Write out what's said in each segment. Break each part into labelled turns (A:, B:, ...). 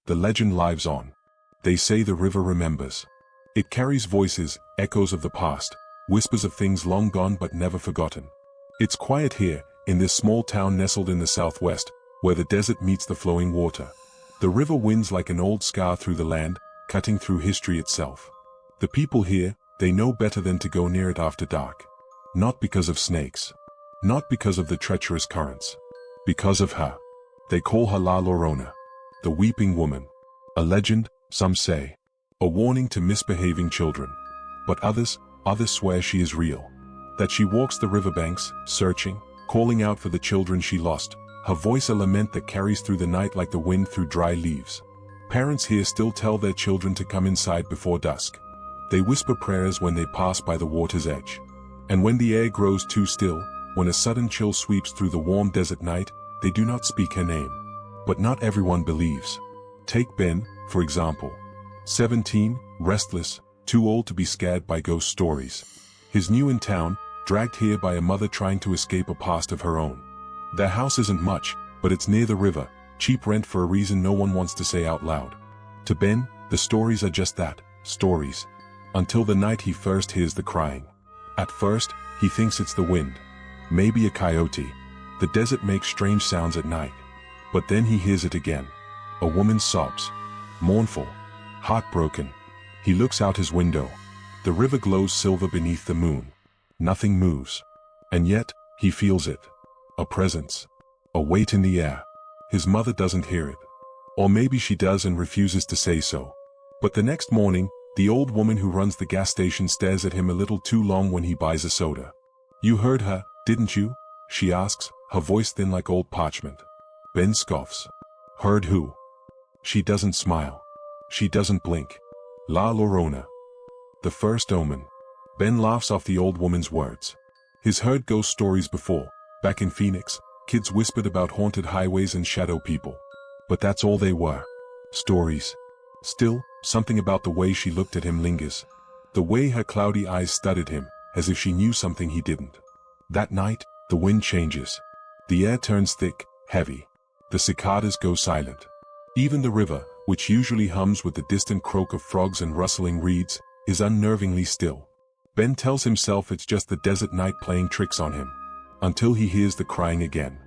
A: the legend lives on. They say the river remembers. It carries voices, echoes of the past, whispers of things long gone but never forgotten. It's quiet here, in this small town nestled in the southwest, where the desert meets the flowing water. The river winds like an old scar through the land, cutting through history itself. The people here, they know better than to go near it after dark. Not because of snakes. Not because of the treacherous currents. Because of her. They call her La Llorona. The weeping woman. A legend, some say. A warning to misbehaving children. But others swear she is real. That she walks the riverbanks, searching, calling out for the children she lost, her voice a lament that carries through the night like the wind through dry leaves. Parents here still tell their children to come inside before dusk. They whisper prayers when they pass by the water's edge. And when the air grows too still, when a sudden chill sweeps through the warm desert night, they do not speak her name. But not everyone believes. Take Ben, for example. 17, restless, too old to be scared by ghost stories. He's new in town, dragged here by a mother trying to escape a past of her own. Their house isn't much, but it's near the river, cheap rent for a reason no one wants to say out loud. To Ben, the stories are just that, stories. Until the night he first hears the crying. At first, he thinks it's the wind. Maybe a coyote. The desert makes strange sounds at night. But then he hears it again. A woman's sobs. Mournful. Heartbroken. He looks out his window. The river glows silver beneath the moon. Nothing moves. And yet, he feels it. A presence. A weight in the air. His mother doesn't hear it. Or maybe she does and refuses to say so. But the next morning, the old woman who runs the gas station stares at him a little too long when he buys a soda. "You heard her, didn't you?" she asks, her voice thin like old parchment. Ben scoffs. "Heard who?" She doesn't smile. She doesn't blink. La Llorona. The first omen. Ben laughs off the old woman's words. He's heard ghost stories before. Back in Phoenix, kids whispered about haunted highways and shadow people. But that's all they were. Stories. Still, something about the way she looked at him lingers. The way her cloudy eyes studied him, as if she knew something he didn't. That night, the wind changes. The air turns thick, heavy. The cicadas go silent. Even the river, which usually hums with the distant croak of frogs and rustling reeds, is unnervingly still. Ben tells himself it's just the desert night playing tricks on him. Until he hears the crying again.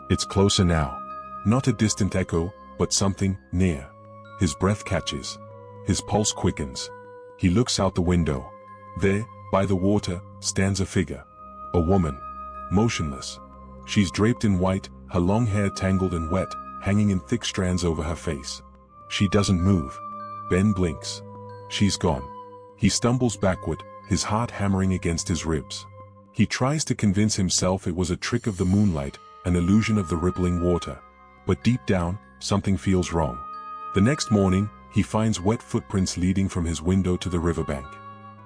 A: It's closer now. Not a distant echo, but something near. His breath catches. His pulse quickens. He looks out the window. There, by the water, stands a figure. A woman. Motionless. She's draped in white, her long hair tangled and wet, hanging in thick strands over her face. She doesn't move. Ben blinks. She's gone. He stumbles backward, his heart hammering against his ribs. He tries to convince himself it was a trick of the moonlight, an illusion of the rippling water. But deep down, something feels wrong. The next morning, he finds wet footprints leading from his window to the riverbank.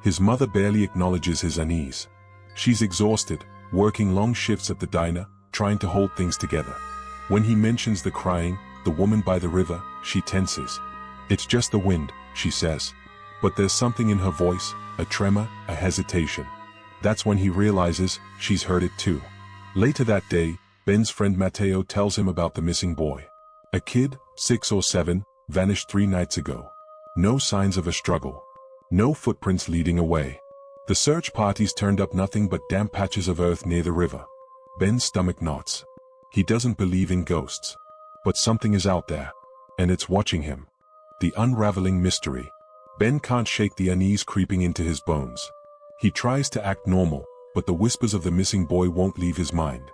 A: His mother barely acknowledges his unease. She's exhausted, working long shifts at the diner, trying to hold things together. When he mentions the crying, the woman by the river, she tenses. "It's just the wind," she says. But there's something in her voice, a tremor, a hesitation. That's when he realizes she's heard it too. Later that day, Ben's friend Mateo tells him about the missing boy. A kid, 6 or 7, vanished 3 nights ago. No signs of a struggle. No footprints leading away. The search parties turned up nothing but damp patches of earth near the river. Ben's stomach knots. He doesn't believe in ghosts. But something is out there. And it's watching him. The unraveling mystery. Ben can't shake the unease creeping into his bones. He tries to act normal, but the whispers of the missing boy won't leave his mind.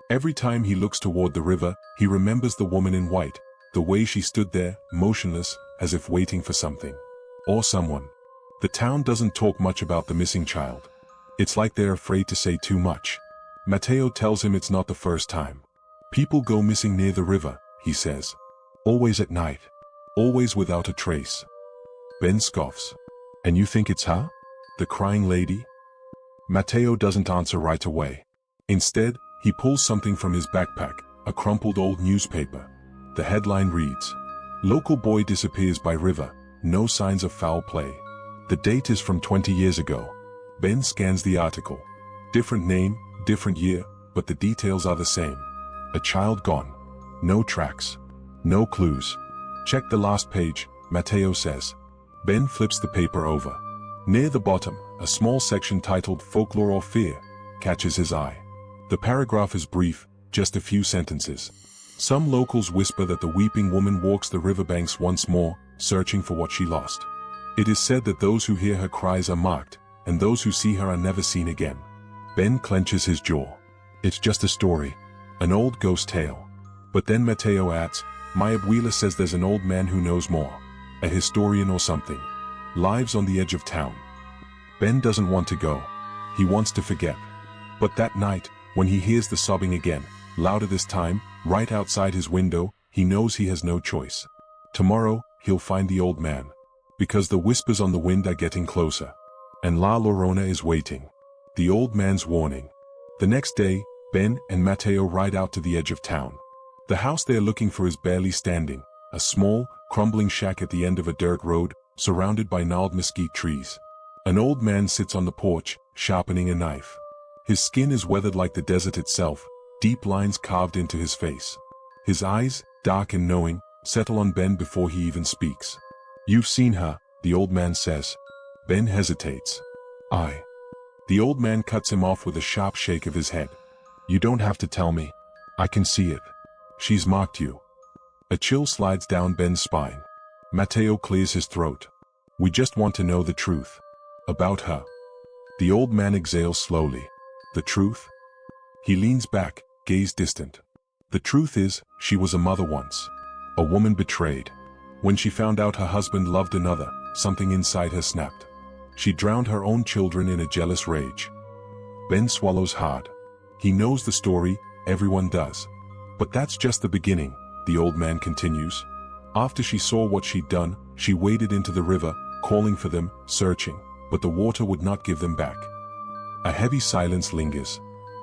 A: Every time he looks toward the river, he remembers the woman in white, the way she stood there, motionless, as if waiting for something. Or someone. The town doesn't talk much about the missing child. It's like they're afraid to say too much. Mateo tells him it's not the first time. People go missing near the river, he says. Always at night. Always without a trace. Ben scoffs. "And you think it's her? The crying lady?" Mateo doesn't answer right away. Instead, he pulls something from his backpack, a crumpled old newspaper. The headline reads, "Local boy disappears by river, no signs of foul play." The date is from 20 years ago. Ben scans the article. Different name, different year, but the details are the same. A child gone. No tracks. No clues. Check the last page, Matteo says. Ben flips the paper over. Near the bottom, a small section titled Folklore or Fear catches his eye. The paragraph is brief, just a few sentences. Some locals whisper that the weeping woman walks the riverbanks once more, searching for what she lost. It is said that those who hear her cries are marked, and those who see her are never seen again. Ben clenches his jaw. It's just a story. An old ghost tale. But then Matteo adds, my abuela says there's an old man who knows more. A historian or something. Lives on the edge of town. Ben doesn't want to go. He wants to forget. But that night, when he hears the sobbing again, louder this time, right outside his window, he knows he has no choice. Tomorrow, he'll find the old man. Because the whispers on the wind are getting closer. And La Llorona is waiting. The old man's warning. The next day, Ben and Matteo ride out to the edge of town. The house they are looking for is barely standing, a small, crumbling shack at the end of a dirt road, surrounded by gnarled mesquite trees. An old man sits on the porch, sharpening a knife. His skin is weathered like the desert itself, deep lines carved into his face. His eyes, dark and knowing, settle on Ben before he even speaks. You've seen her, the old man says. Ben hesitates. I. The old man cuts him off with a sharp shake of his head. You don't have to tell me. I can see it. She's marked you. A chill slides down Ben's spine. Matteo clears his throat. We just want to know the truth. About her. The old man exhales slowly. The truth? He leans back, gaze distant. The truth is, she was a mother once. A woman betrayed. When she found out her husband loved another, something inside her snapped. She drowned her own children in a jealous rage. Ben swallows hard. He knows the story, everyone does. But that's just the beginning, the old man continues. After she saw what she'd done, she waded into the river, calling for them, searching, but the water would not give them back. A heavy silence lingers.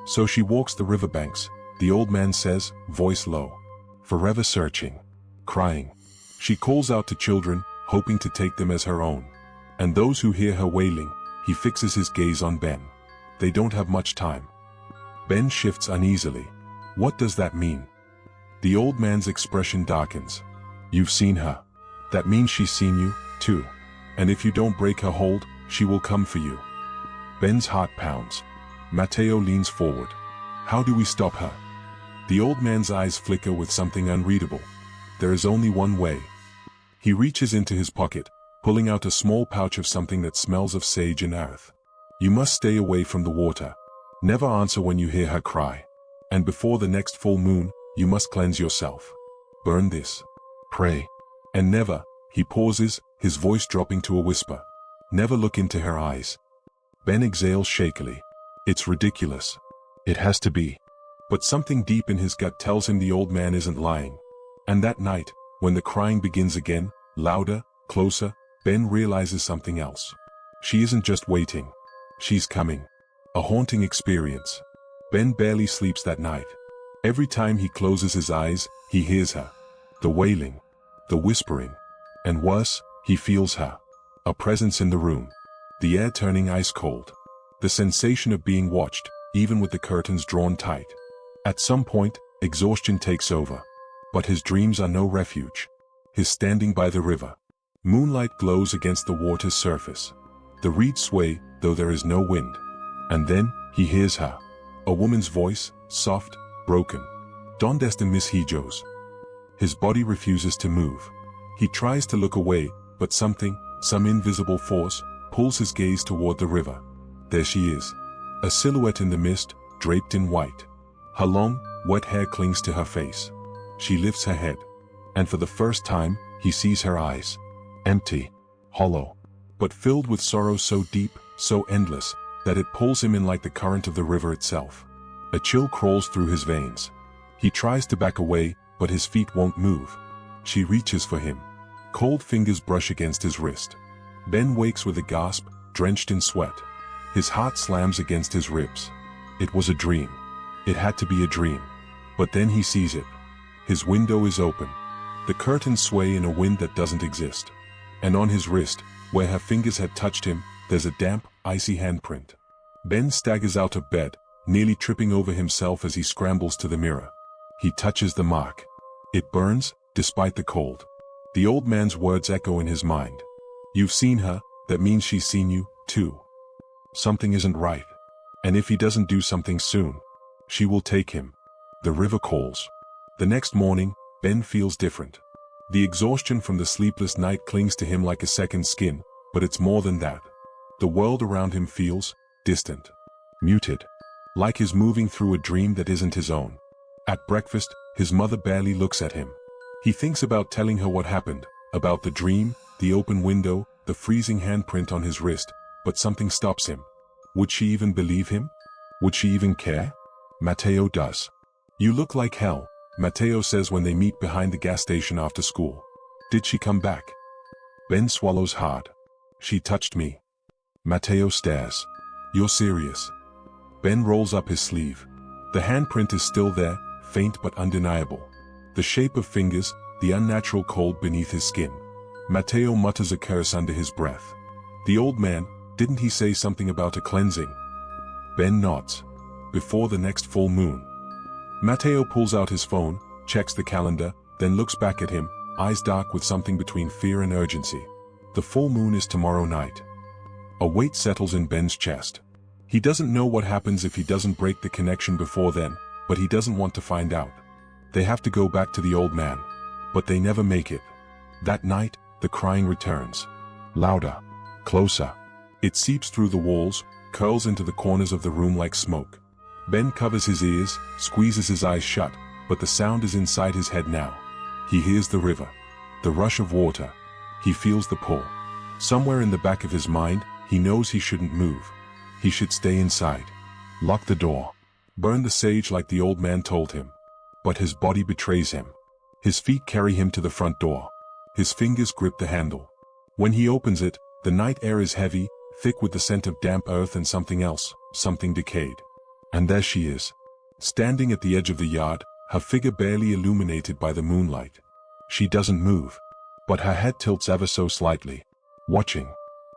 A: So she walks the riverbanks, the old man says, voice low. Forever searching. Crying. She calls out to children, hoping to take them as her own. And those who hear her wailing, he fixes his gaze on Ben. They don't have much time. Ben shifts uneasily. What does that mean? The old man's expression darkens. You've seen her. That means she's seen you, too. And if you don't break her hold, she will come for you. Ben's heart pounds. Matteo leans forward. How do we stop her? The old man's eyes flicker with something unreadable. There is only one way. He reaches into his pocket, pulling out a small pouch of something that smells of sage and earth. You must stay away from the water. Never answer when you hear her cry. And before the next full moon, you must cleanse yourself. Burn this. Pray. And never, he pauses, his voice dropping to a whisper. Never look into her eyes. Ben exhales shakily. It's ridiculous. It has to be. But something deep in his gut tells him the old man isn't lying. And that night, when the crying begins again, louder, closer, Ben realizes something else. She isn't just waiting. She's coming. A haunting experience. Ben barely sleeps that night. Every time he closes his eyes, he hears her. The wailing. The whispering. And worse, he feels her. A presence in the room. The air turning ice cold. The sensation of being watched, even with the curtains drawn tight. At some point, exhaustion takes over. But his dreams are no refuge. He's standing by the river. Moonlight glows against the water's surface. The reeds sway, though there is no wind. And then, he hears her. A woman's voice, soft, broken. Donde están mis hijos? His body refuses to move. He tries to look away, but something, some invisible force, pulls his gaze toward the river. There she is. A silhouette in the mist, draped in white. Her long, wet hair clings to her face. She lifts her head. And for the first time, he sees her eyes. Empty. Hollow. But filled with sorrow so deep, so endless, that it pulls him in like the current of the river itself. A chill crawls through his veins. He tries to back away, but his feet won't move. She reaches for him. Cold fingers brush against his wrist. Ben wakes with a gasp, drenched in sweat. His heart slams against his ribs. It was a dream. It had to be a dream. But then he sees it. His window is open. The curtains sway in a wind that doesn't exist. And on his wrist, where her fingers had touched him, there's a damp, icy handprint. Ben staggers out of bed, nearly tripping over himself as he scrambles to the mirror. He touches the mark. It burns, despite the cold. The old man's words echo in his mind. You've seen her, that means she's seen you, too. Something isn't right. And if he doesn't do something soon, she will take him. The river calls. The next morning, Ben feels different. The exhaustion from the sleepless night clings to him like a second skin, but it's more than that. The world around him feels distant, muted, like he's moving through a dream that isn't his own. At breakfast, his mother barely looks at him. He thinks about telling her what happened, about the dream, the open window, the freezing handprint on his wrist, but something stops him. Would she even believe him? Would she even care? Matteo does. You look like hell, Matteo says when they meet behind the gas station after school. Did she come back? Ben swallows hard. She touched me. Matteo stares. You're serious? Ben rolls up his sleeve. The handprint is still there, faint but undeniable. The shape of fingers, the unnatural cold beneath his skin. Matteo mutters a curse under his breath. The old man, didn't he say something about a cleansing? Ben nods. Before the next full moon. Matteo pulls out his phone, checks the calendar, then looks back at him, eyes dark with something between fear and urgency. The full moon is tomorrow night. A weight settles in Ben's chest. He doesn't know what happens if he doesn't break the connection before then, but he doesn't want to find out. They have to go back to the old man. But they never make it. That night, the crying returns. Louder. Closer. It seeps through the walls, curls into the corners of the room like smoke. Ben covers his ears, squeezes his eyes shut, but the sound is inside his head now. He hears the river. The rush of water. He feels the pull. Somewhere in the back of his mind, he knows he shouldn't move. He should stay inside. Lock the door. Burn the sage like the old man told him. But his body betrays him. His feet carry him to the front door. His fingers grip the handle. When he opens it, the night air is heavy, thick with the scent of damp earth and something else, something decayed. And there she is. Standing at the edge of the yard, her figure barely illuminated by the moonlight. She doesn't move. But her head tilts ever so slightly. Watching.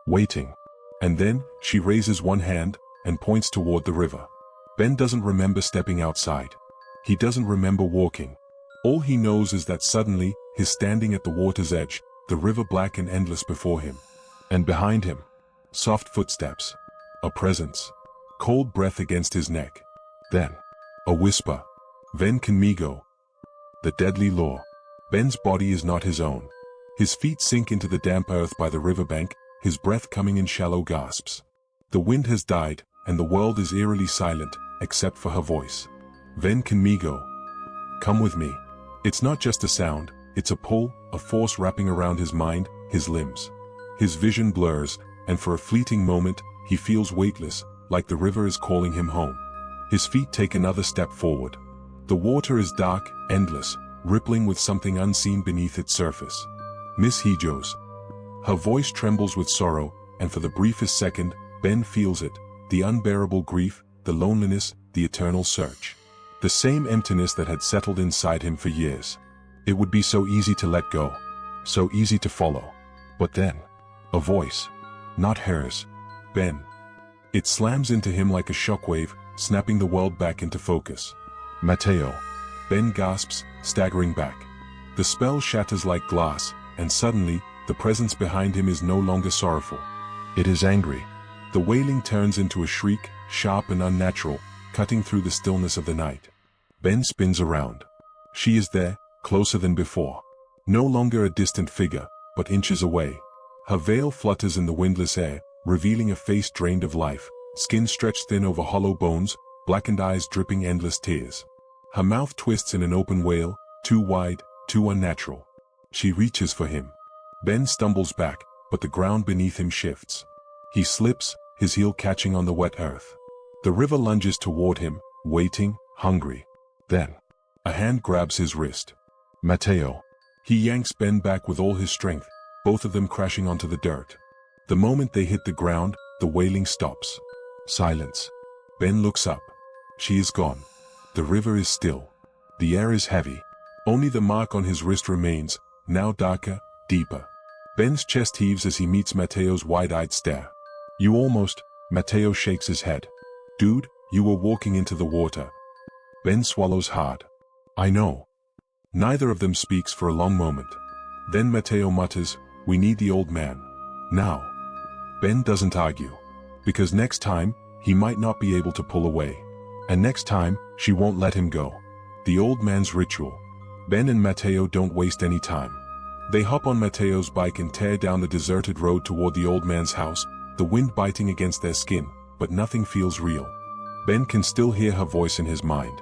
A: Waiting. And then, she raises one hand, and points toward the river. Ben doesn't remember stepping outside. He doesn't remember walking. All he knows is that suddenly, he's standing at the water's edge, the river black and endless before him. And behind him, soft footsteps. A presence. Cold breath against his neck. Then, a whisper. Ven conmigo. The deadly law. Ben's body is not his own. His feet sink into the damp earth by the riverbank, his breath coming in shallow gasps. The wind has died, and the world is eerily silent, except for her voice. Ven conmigo. Come with me. It's not just a sound, it's a pull, a force wrapping around his mind, his limbs. His vision blurs, and for a fleeting moment, he feels weightless, like the river is calling him home. His feet take another step forward. The water is dark, endless, rippling with something unseen beneath its surface. Miss Hijos. Her voice trembles with sorrow, and for the briefest second, Ben feels it, the unbearable grief, the loneliness, the eternal search. The same emptiness that had settled inside him for years. It would be so easy to let go. So easy to follow. But then, a voice. Not hers. Ben. It slams into him like a shockwave, snapping the world back into focus. Matteo. Ben gasps, staggering back. The spell shatters like glass, and suddenly, the presence behind him is no longer sorrowful. It is angry. The wailing turns into a shriek, sharp and unnatural, cutting through the stillness of the night. Ben spins around. She is there, closer than before. No longer a distant figure, but inches away. Her veil flutters in the windless air, revealing a face drained of life, skin stretched thin over hollow bones, blackened eyes dripping endless tears. Her mouth twists in an open wail, too wide, too unnatural. She reaches for him. Ben stumbles back, but the ground beneath him shifts. He slips, his heel catching on the wet earth. The river lunges toward him, waiting, hungry. Then, a hand grabs his wrist. Matteo. He yanks Ben back with all his strength, both of them crashing onto the dirt. The moment they hit the ground, the wailing stops. Silence. Ben looks up. She is gone. The river is still. The air is heavy. Only the mark on his wrist remains, now darker, deeper. Ben's chest heaves as he meets Matteo's wide-eyed stare. You almost, Matteo shakes his head. Dude, you were walking into the water. Ben swallows hard. I know. Neither of them speaks for a long moment. Then Matteo mutters, "We need the old man. Now." Ben doesn't argue. Because next time, he might not be able to pull away. And next time, she won't let him go. The old man's ritual. Ben and Matteo don't waste any time. They hop on Matteo's bike and tear down the deserted road toward the old man's house, the wind biting against their skin, but nothing feels real. Ben can still hear her voice in his mind.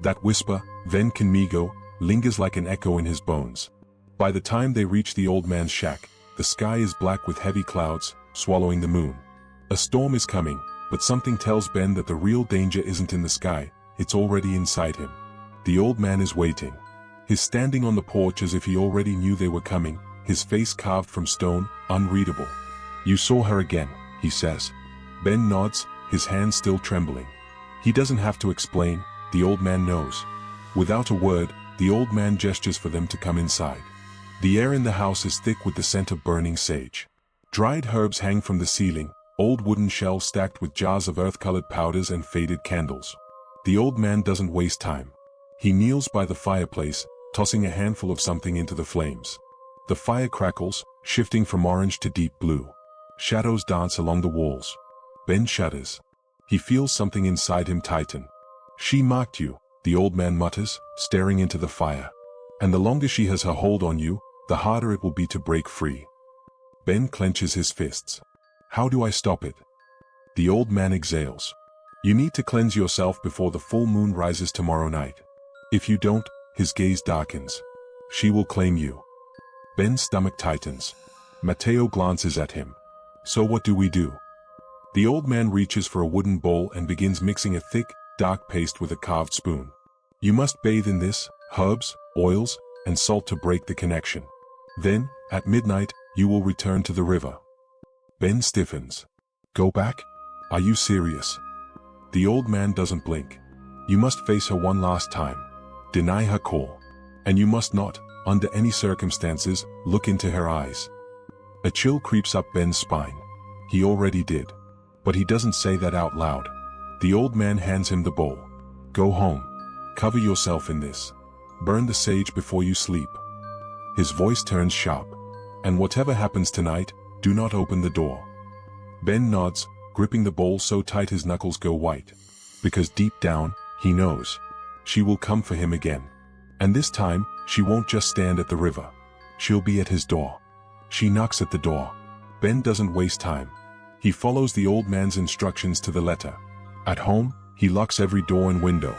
A: That whisper, "Ven conmigo," lingers like an echo in his bones. By the time they reach the old man's shack, the sky is black with heavy clouds, swallowing the moon. A storm is coming, but something tells Ben that the real danger isn't in the sky, it's already inside him. The old man is waiting. He's standing on the porch as if he already knew they were coming, his face carved from stone, unreadable. "You saw her again," he says. Ben nods, his hands still trembling. He doesn't have to explain, the old man knows. Without a word, the old man gestures for them to come inside. The air in the house is thick with the scent of burning sage. Dried herbs hang from the ceiling, old wooden shelves stacked with jars of earth-colored powders and faded candles. The old man doesn't waste time. He kneels by the fireplace, tossing a handful of something into the flames. The fire crackles, shifting from orange to deep blue. Shadows dance along the walls. Ben shudders. He feels something inside him tighten. "She marked you," the old man mutters, staring into the fire. "And the longer she has her hold on you, the harder it will be to break free." Ben clenches his fists. "How do I stop it?" The old man exhales. "You need to cleanse yourself before the full moon rises tomorrow night. If you don't," his gaze darkens, "she will claim you." Ben's stomach tightens. Matteo glances at him. "So what do we do?" The old man reaches for a wooden bowl and begins mixing a thick, dark paste with a carved spoon. "You must bathe in this, herbs, oils, and salt to break the connection. Then, at midnight, you will return to the river." Ben stiffens. "Go back? Are you serious?" The old man doesn't blink. "You must face her one last time. Deny her call. And you must not, under any circumstances, look into her eyes." A chill creeps up Ben's spine. He already did. But he doesn't say that out loud. The old man hands him the bowl. "Go home. Cover yourself in this. Burn the sage before you sleep." His voice turns sharp. "And whatever happens tonight, do not open the door." Ben nods, gripping the bowl so tight his knuckles go white. Because deep down, he knows. She will come for him again. And this time, she won't just stand at the river. She'll be at his door. She knocks at the door. Ben doesn't waste time. He follows the old man's instructions to the letter. At home, he locks every door and window.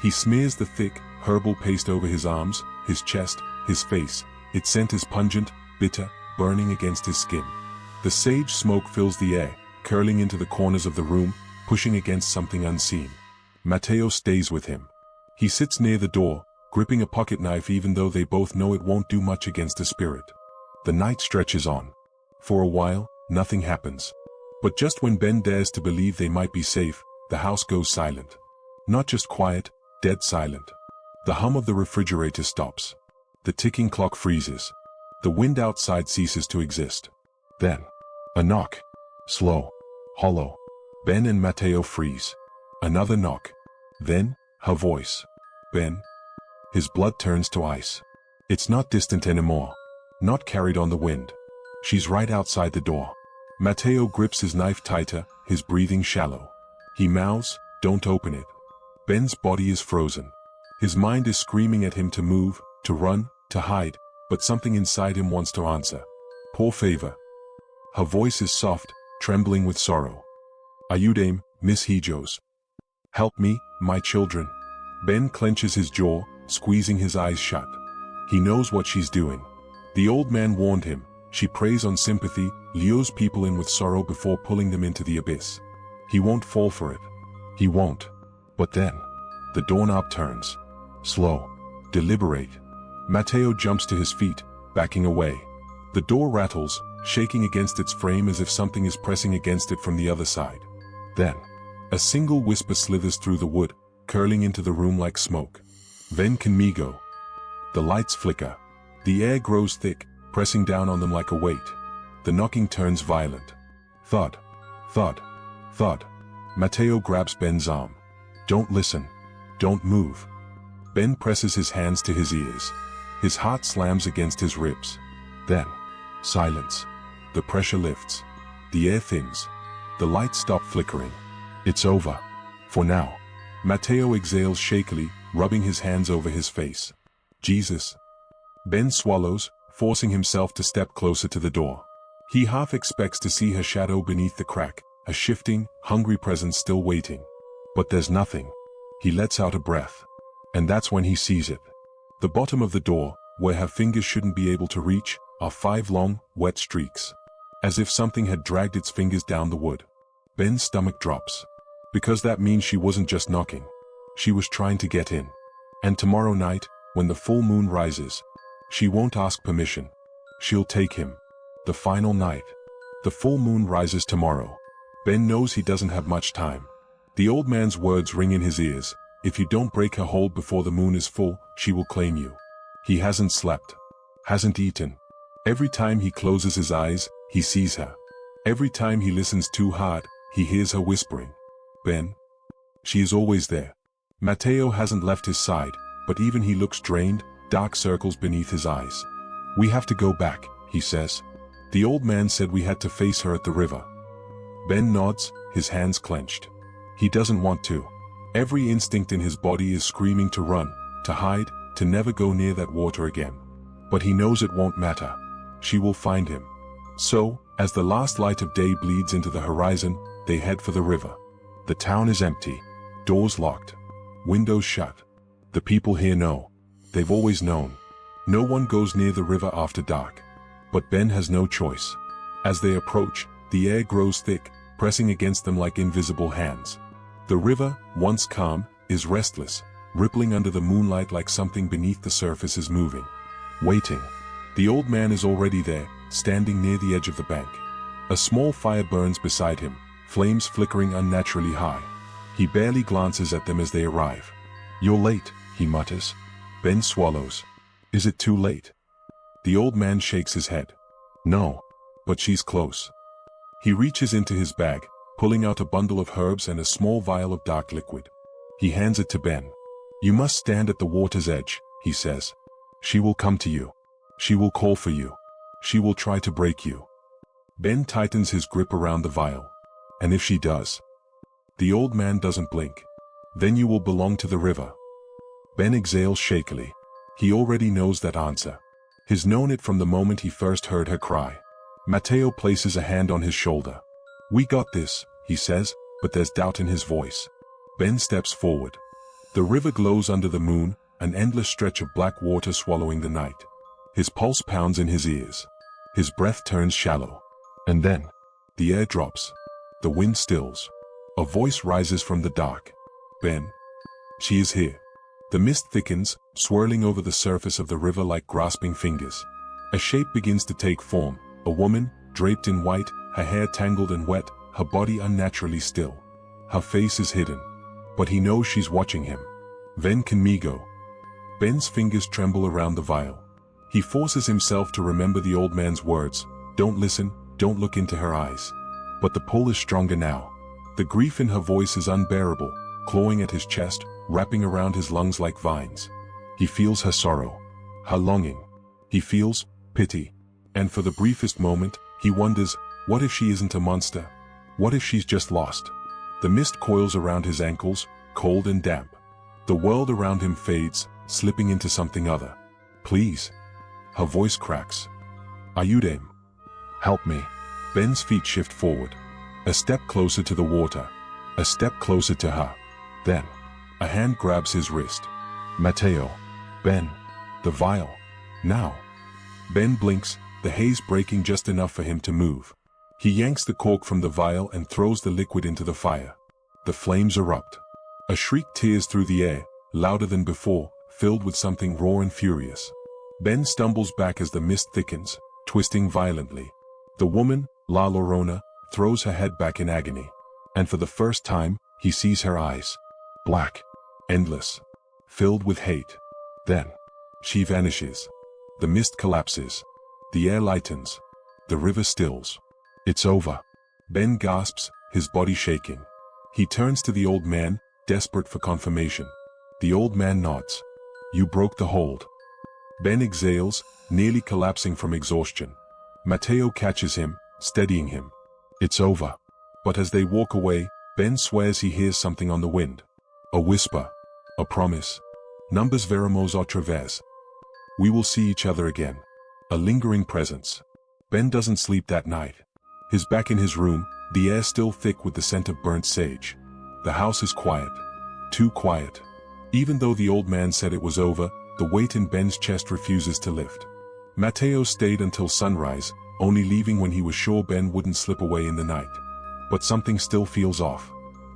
A: He smears the thick, herbal paste over his arms, his chest, his face. Its scent is pungent, bitter, burning against his skin. The sage smoke fills the air, curling into the corners of the room, pushing against something unseen. Matteo stays with him. He sits near the door, gripping a pocket knife even though they both know it won't do much against the spirit. The night stretches on. For a while, nothing happens. But just when Ben dares to believe they might be safe, the house goes silent. Not just quiet, dead silent. The hum of the refrigerator stops. The ticking clock freezes. The wind outside ceases to exist. Then, a knock. Slow. Hollow. Ben and Matteo freeze. Another knock. Then, her voice. "Ben." His blood turns to ice. It's not distant anymore. Not carried on the wind. She's right outside the door. Matteo grips his knife tighter, his breathing shallow. He mouths, "Don't open it." Ben's body is frozen. His mind is screaming at him to move, to run, to hide, but something inside him wants to answer. "Por favor." Her voice is soft, trembling with sorrow. "Ayúdame, Miss Hijos. Help me, my children." Ben clenches his jaw, squeezing his eyes shut. He knows what she's doing. The old man warned him. She preys on sympathy, lures people in with sorrow before pulling them into the abyss. He won't fall for it. He won't. But then, the doorknob turns. Slow. Deliberate. Matteo jumps to his feet, backing away. The door rattles, shaking against its frame as if something is pressing against it from the other side. Then, a single whisper slithers through the wood, curling into the room like smoke. "Ven conmigo." The lights flicker. The air grows thick, pressing down on them like a weight. The knocking turns violent. Thud. Thud. Thud. Matteo grabs Ben's arm. "Don't listen. Don't move." Ben presses his hands to his ears. His heart slams against his ribs. Then, silence. The pressure lifts. The air thins. The lights stop flickering. It's over. For now. Mateo exhales shakily, rubbing his hands over his face. Jesus. Ben swallows, forcing himself to step closer to the door. He half expects to see her shadow beneath the crack, a shifting, hungry presence still waiting. But there's nothing. He lets out a breath. And that's when he sees it. The bottom of the door, where her fingers shouldn't be able to reach, are 5 long, wet streaks. As if something had dragged its fingers down the wood. Ben's stomach drops. Because that means she wasn't just knocking. She was trying to get in. And tomorrow night, when the full moon rises, she won't ask permission. She'll take him. The final night. The full moon rises tomorrow. Ben knows he doesn't have much time. The old man's words ring in his ears. If you don't break her hold before the moon is full, she will claim you. He hasn't slept. Hasn't eaten. Every time he closes his eyes, he sees her. Every time he listens too hard, he hears her whispering. Ben. She is always there. Mateo hasn't left his side, but even he looks drained, dark circles beneath his eyes. We have to go back, he says. The old man said we had to face her at the river. Ben nods, his hands clenched. He doesn't want to. Every instinct in his body is screaming to run, to hide, to never go near that water again. But he knows it won't matter. She will find him. So, as the last light of day bleeds into the horizon, they head for the river. The town is empty. Doors locked. Windows shut. The people here know. They've always known. No one goes near the river after dark. But Ben has no choice. As they approach, the air grows thick, pressing against them like invisible hands. The river, once calm, is restless, rippling under the moonlight like something beneath the surface is moving. Waiting. The old man is already there, standing near the edge of the bank. A small fire burns beside him, flames flickering unnaturally high. He barely glances at them as they arrive. You're late, he mutters. Ben swallows. Is it too late? The old man shakes his head. No. But she's close. He reaches into his bag, pulling out a bundle of herbs and a small vial of dark liquid. He hands it to Ben. You must stand at the water's edge, he says. She will come to you. She will call for you. She will try to break you. Ben tightens his grip around the vial. And if she does? The old man doesn't blink. Then you will belong to the river. Ben exhales shakily. He already knows that answer. He's known it from the moment he first heard her cry. Mateo places a hand on his shoulder. We got this, he says, but there's doubt in his voice. Ben steps forward. The river glows under the moon, an endless stretch of black water swallowing the night. His pulse pounds in his ears. His breath turns shallow. And then, the air drops. The wind stills. A voice rises from the dark. Ben. She is here. The mist thickens, swirling over the surface of the river like grasping fingers. A shape begins to take form, a woman, draped in white, her hair tangled and wet, her body unnaturally still. Her face is hidden. But he knows she's watching him. Ven conmigo. Ben's fingers tremble around the vial. He forces himself to remember the old man's words. Don't listen, don't look into her eyes. But the pull is stronger now. The grief in her voice is unbearable, clawing at his chest, wrapping around his lungs like vines. He feels her sorrow. Her longing. He feels pity. And for the briefest moment, he wonders, what if she isn't a monster? What if she's just lost? The mist coils around his ankles, cold and damp. The world around him fades, slipping into something other. Please. Her voice cracks. Ayúdame. Help me. Ben's feet shift forward. A step closer to the water. A step closer to her. Then, a hand grabs his wrist. Mateo. Ben. The vial. Now. Ben blinks, the haze breaking just enough for him to move. He yanks the cork from the vial and throws the liquid into the fire. The flames erupt. A shriek tears through the air, louder than before, filled with something raw and furious. Ben stumbles back as the mist thickens, twisting violently. The woman, La Llorona, throws her head back in agony. And for the first time, he sees her eyes. Black. Endless. Filled with hate. Then, she vanishes. The mist collapses. The air lightens. The river stills. It's over. Ben gasps, his body shaking. He turns to the old man, desperate for confirmation. The old man nods. You broke the hold. Ben exhales, nearly collapsing from exhaustion. Matteo catches him, steadying him. It's over. But as they walk away, Ben swears he hears something on the wind. A whisper. A promise. Numbers veremos otra vez. We will see each other again. A lingering presence. Ben doesn't sleep that night. He's back in his room, the air still thick with the scent of burnt sage. The house is quiet. Too quiet. Even though the old man said it was over, the weight in Ben's chest refuses to lift. Matteo stayed until sunrise, only leaving when he was sure Ben wouldn't slip away in the night. But something still feels off.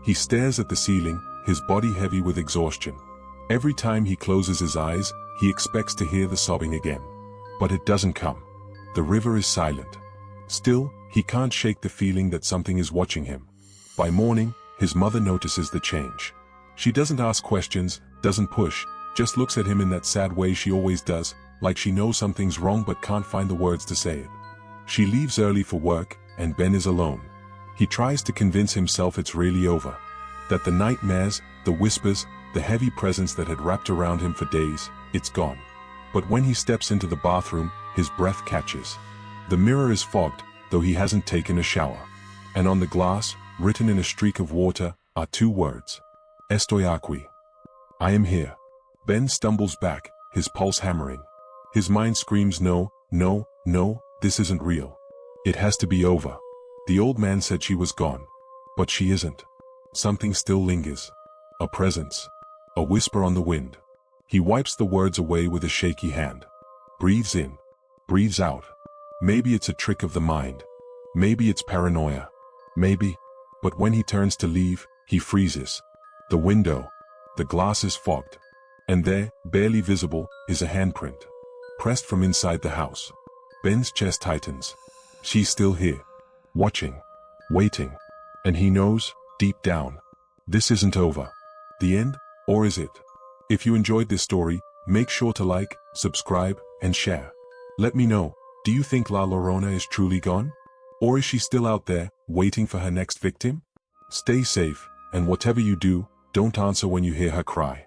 A: He stares at the ceiling, his body heavy with exhaustion. Every time he closes his eyes, he expects to hear the sobbing again. But it doesn't come. The river is silent. Still, he can't shake the feeling that something is watching him. By morning, his mother notices the change. She doesn't ask questions, doesn't push, just looks at him in that sad way she always does, like she knows something's wrong but can't find the words to say it. She leaves early for work, and Ben is alone. He tries to convince himself it's really over. That the nightmares, the whispers, the heavy presence that had wrapped around him for days, it's gone. But when he steps into the bathroom, his breath catches. The mirror is fogged, though he hasn't taken a shower. And on the glass, written in a streak of water, are two words. Estoy aquí. I am here. Ben stumbles back, his pulse hammering. His mind screams no, no, no, this isn't real. It has to be over. The old man said she was gone. But she isn't. Something still lingers. A presence. A whisper on the wind. He wipes the words away with a shaky hand. Breathes in. Breathes out. Maybe it's a trick of the mind. Maybe it's paranoia. Maybe. But when he turns to leave, he freezes. The window. The glass is fogged. And there, barely visible, is a handprint. Pressed from inside the house. Ben's chest tightens. She's still here. Watching. Waiting. And he knows, deep down, this isn't over. The end, or is it? If you enjoyed this story, make sure to like, subscribe, and share. Let me know, do you think La Llorona is truly gone? Or is she still out there, waiting for her next victim? Stay safe, and whatever you do, don't answer when you hear her cry.